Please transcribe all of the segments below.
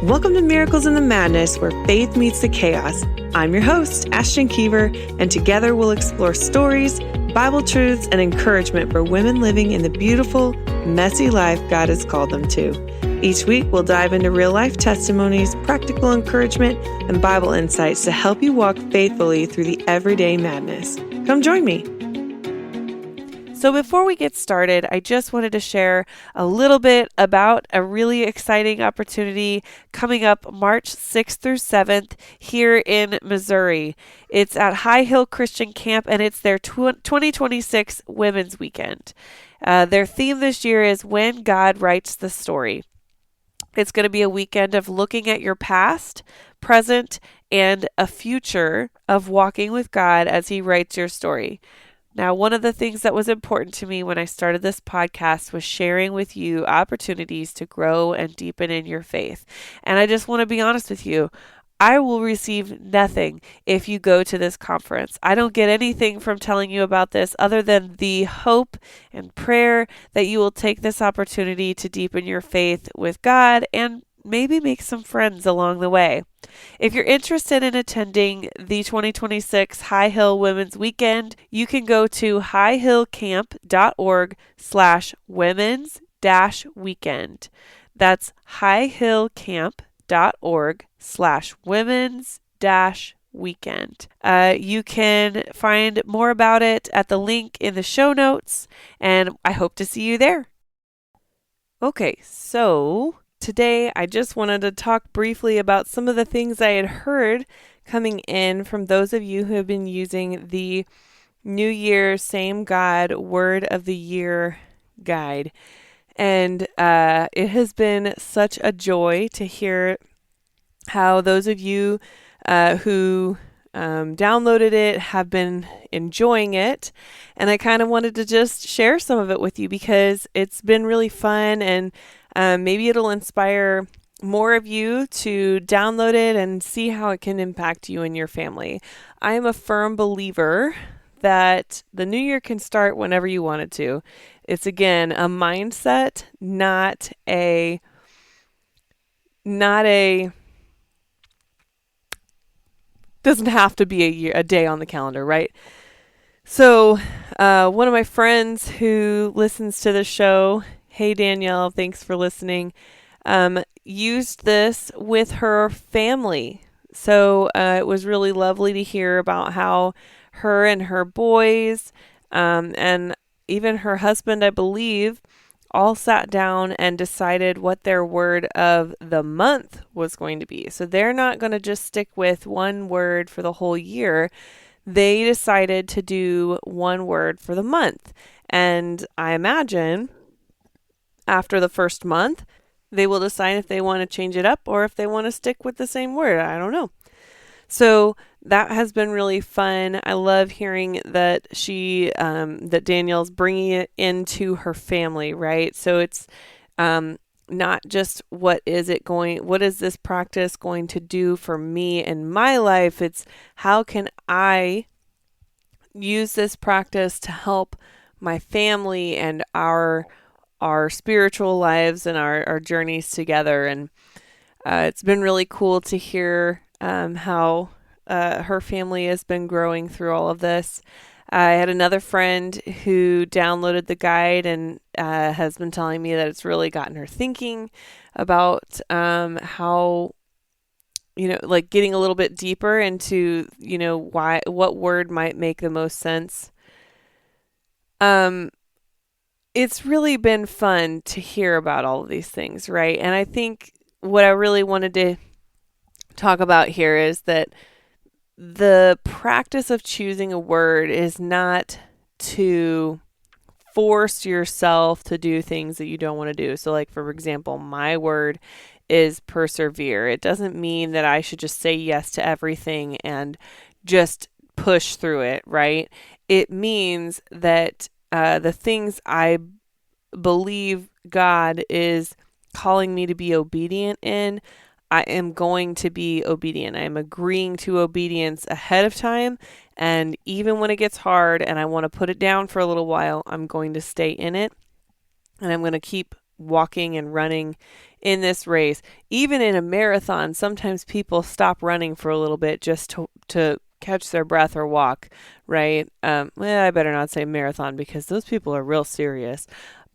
Welcome to Miracles in the Madness, where faith meets the chaos. I'm your host, Ashton, and together we'll explore stories, Bible truths, and encouragement for women living in the beautiful, messy life God has called them to. Each week, we'll dive into real-life testimonies, practical encouragement, and Bible insights to help you walk faithfully through the everyday madness. Come join me. So before we get started, I just wanted to share a little bit about a really exciting opportunity coming up March 6th through 7th here in Missouri. It's at High Hill Christian Camp, and it's their 2026 Women's Weekend. Their theme this year is When God Writes the Story. It's going to be a weekend of looking at your past, present, and a future of walking with God as He writes your story. Now, one of the things that was important to me when I started this podcast was sharing with you opportunities to grow and deepen in your faith. And I just want to be honest with you. I will receive nothing if you go to this conference. I don't get anything from telling you about this other than the hope and prayer that you will take this opportunity to deepen your faith with God and maybe make some friends along the way. If you're interested in attending the 2026 High Hill Women's Weekend, you can go to highhillcamp.org/women's-weekend. That's highhillcamp.org/women's-weekend. You can find more about it at the link in the show notes, and I hope to see you there. Okay, so today, I just wanted to talk briefly about some of the things I had heard coming in from those of you who have been using the New Year Same God Word of the Year guide. And it has been such a joy to hear how those of you who downloaded it have been enjoying it. And I kind of wanted to just share some of it with you because it's been really fun, and maybe it'll inspire more of you to download it and see how it can impact you and your family. I am a firm believer that the new year can start whenever you want it to. It's, again, a mindset, not a doesn't have to be a day on the calendar, right? So one of my friends who listens to the show, hey Danielle, thanks for listening, used this with her family. So it was really lovely to hear about how her and her boys and even her husband, I believe, all sat down and decided what their word of the month was going to be. So they're not going to just stick with one word for the whole year. They decided to do one word for the month. And I imagine after the first month, they will decide if they want to change it up or if they want to stick with the same word. I don't know. So that has been really fun. I love hearing that that Danielle's bringing it into her family, right? So it's not just what is this practice going to do for me in my life? It's how can I use this practice to help my family and our spiritual lives and our journeys together. And it's been really cool to hear how her family has been growing through all of this. I had another friend who downloaded the guide and has been telling me that it's really gotten her thinking about how, like getting a little bit deeper into, what word might make the most sense. It's really been fun to hear about all of these things, right? And I think what I really wanted to talk about here is that the practice of choosing a word is not to force yourself to do things that you don't want to do. So like, for example, my word is persevere. It doesn't mean that I should just say yes to everything and just push through it, right? It means that the things I believe God is calling me to be obedient in, I am going to be obedient. I am agreeing to obedience ahead of time. And even when it gets hard and I want to put it down for a little while, I'm going to stay in it. And I'm going to keep walking and running in this race. Even in a marathon, sometimes people stop running for a little bit just to catch their breath or walk, right? Well, I better not say marathon because those people are real serious.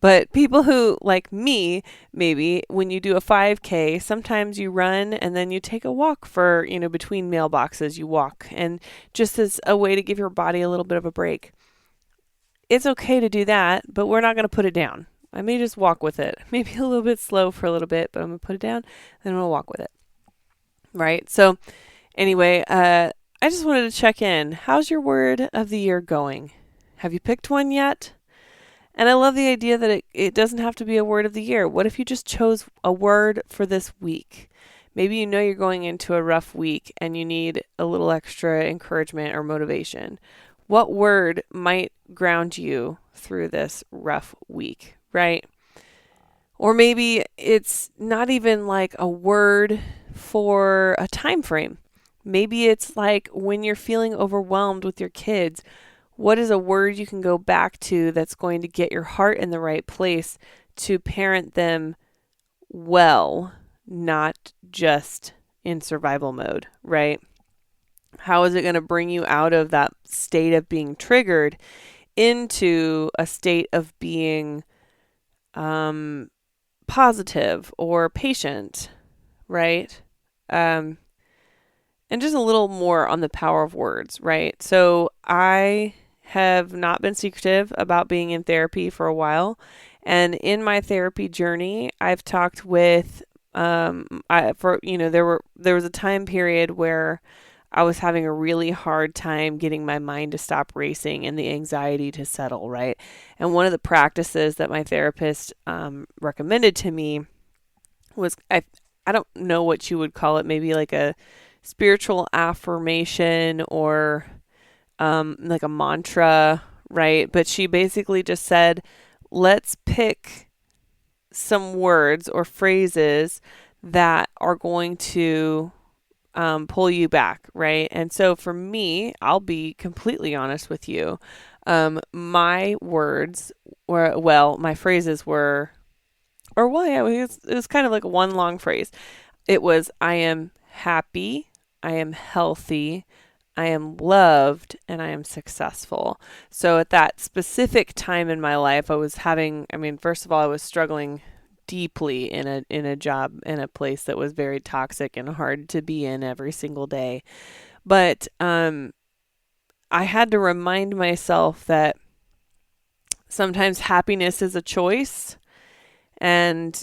But people who, like me, maybe when you do a 5K, sometimes you run and then you take a walk for, between mailboxes, you walk, and just as a way to give your body a little bit of a break. It's okay to do that, but we're not going to put it down. I may just walk with it. Maybe a little bit slow for a little bit, but I'm going to put it down, then I'm going to walk with it. Right? So anyway, I just wanted to check in. How's your word of the year going? Have you picked one yet? And I love the idea that it doesn't have to be a word of the year. What if you just chose a word for this week? Maybe you're going into a rough week and you need a little extra encouragement or motivation. What word might ground you through this rough week, right? Or maybe it's not even like a word for a time frame. Maybe it's like when you're feeling overwhelmed with your kids, what is a word you can go back to that's going to get your heart in the right place to parent them well, not just in survival mode, right? How is it going to bring you out of that state of being triggered into a state of being positive or patient, right? And just a little more on the power of words, right? So I have not been secretive about being in therapy for a while. And in my therapy journey, I've talked with, there was a time period where I was having a really hard time getting my mind to stop racing and the anxiety to settle, right? And one of the practices that my therapist recommended to me was, I don't know what you would call it, maybe like a spiritual affirmation or like a mantra, right? But she basically just said, let's pick some words or phrases that are going to pull you back, right? And so for me, I'll be completely honest with you. My words were, my phrases were, it was kind of like one long phrase. It was, I am happy, I am healthy, I am loved, and I am successful. So at that specific time in my life, first of all, I was struggling deeply in a job, in a place that was very toxic and hard to be in every single day. But I had to remind myself that sometimes happiness is a choice. And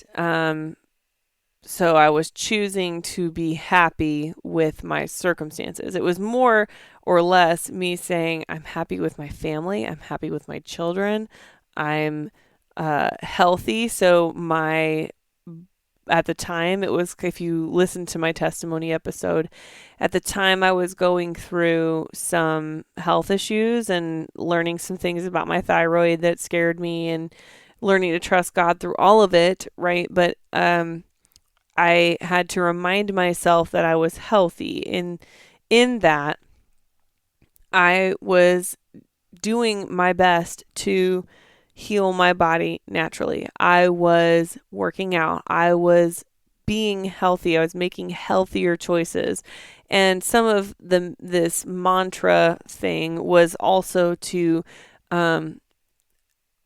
so I was choosing to be happy with my circumstances. It was more or less me saying, I'm happy with my family. I'm happy with my children. I'm healthy. So at the time, it was, if you listen to my testimony episode, at the time I was going through some health issues and learning some things about my thyroid that scared me and learning to trust God through all of it, right? But I had to remind myself that I was healthy. In that, I was doing my best to heal my body naturally. I was working out. I was being healthy. I was making healthier choices. And some of this mantra thing was also to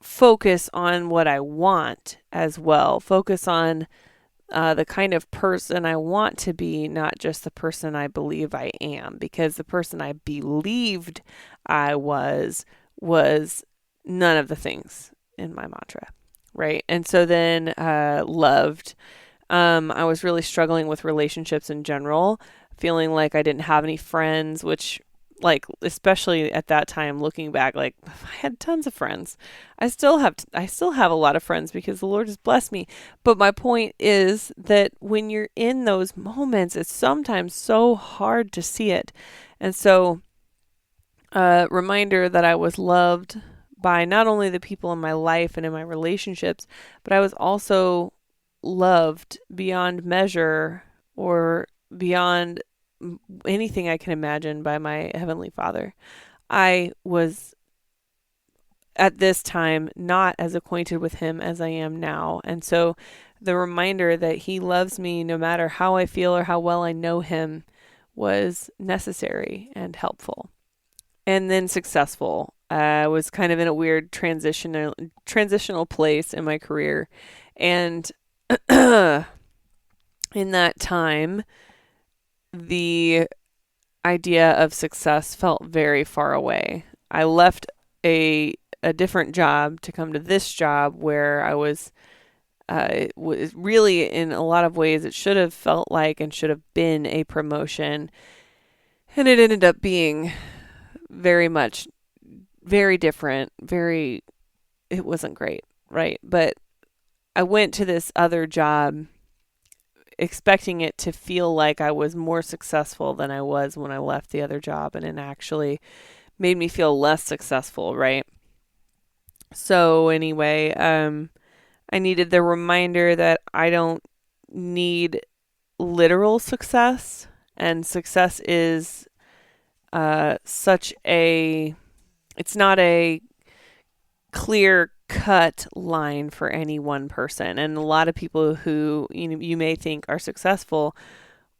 focus on what I want as well. Focus on the kind of person I want to be, not just the person I believe I am, because the person I believed I was none of the things in my mantra, right? And so then loved. I was really struggling with relationships in general, feeling like I didn't have any friends, which, like, especially at that time, looking back, like, I had tons of friends. I still have a lot of friends because the Lord has blessed me. But my point is that when you're in those moments, it's sometimes so hard to see it. And so, reminder that I was loved by not only the people in my life and in my relationships, but I was also loved beyond measure or beyond anything I can imagine by my Heavenly Father. I was at this time not as acquainted with him as I am now. And so the reminder that he loves me no matter how I feel or how well I know him was necessary and helpful. And then successful. I was kind of in a weird transitional place in my career. And in that time, the idea of success felt very far away. I left a different job to come to this job where I was really, in a lot of ways, it should have felt like and should have been a promotion. And it ended up being very much, very different, it wasn't great, right? But I went to this other job expecting it to feel like I was more successful than I was when I left the other job, and it actually made me feel less successful, right? So anyway, I needed the reminder that I don't need literal success, and success is it's not a clear cut line for any one person. And a lot of people who you may think are successful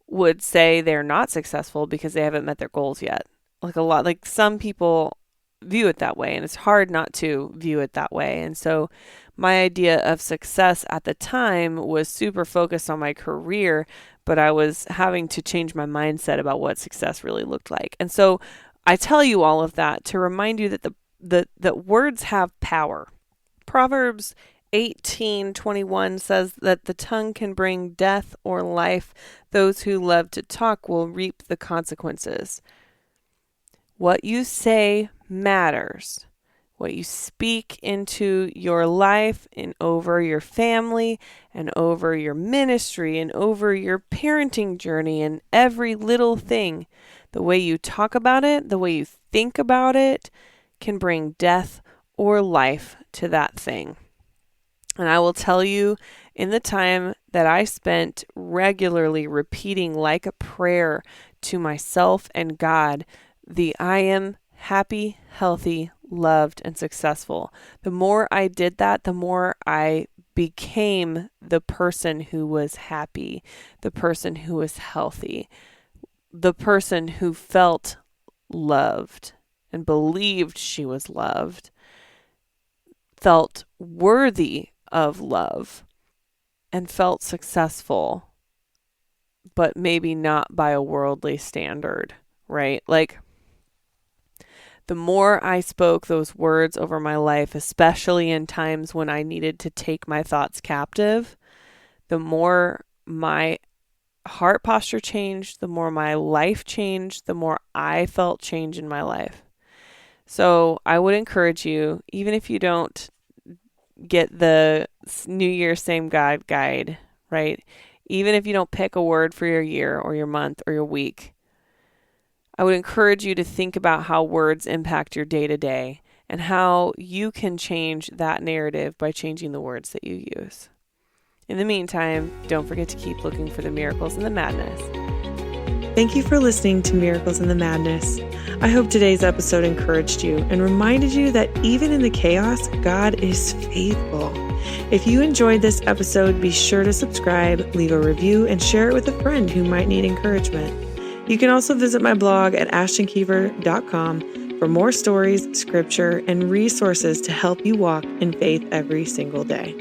would say they're not successful because they haven't met their goals yet. Like some people view it that way, and it's hard not to view it that way. And so my idea of success at the time was super focused on my career, but I was having to change my mindset about what success really looked like. And so I tell you all of that to remind you that that words have power. Proverbs 18:21 says that the tongue can bring death or life. Those who love to talk will reap the consequences. What you say matters. What you speak into your life and over your family and over your ministry and over your parenting journey and every little thing. The way you talk about it, the way you think about it can bring death or life to that thing. And I will tell you, in the time that I spent regularly repeating like a prayer to myself and God, I am happy, healthy, loved, and successful. The more I did that, the more I became the person who was happy, the person who was healthy, the person who felt loved and believed she was loved, felt worthy of love, and felt successful, but maybe not by a worldly standard, right? Like, the more I spoke those words over my life, especially in times when I needed to take my thoughts captive, the more my heart posture changed, the more my life changed, the more I felt change in my life. So I would encourage you, even if you don't get the New Year Same God guide, right? Even if you don't pick a word for your year or your month or your week, I would encourage you to think about how words impact your day-to-day and how you can change that narrative by changing the words that you use. In the meantime, don't forget to keep looking for the miracles and the madness. Thank you for listening to Miracles in the Madness. I hope today's episode encouraged you and reminded you that even in the chaos, God is faithful. If you enjoyed this episode, be sure to subscribe, leave a review, and share it with a friend who might need encouragement. You can also visit my blog at ashtonkiever.com for more stories, scripture, and resources to help you walk in faith every single day.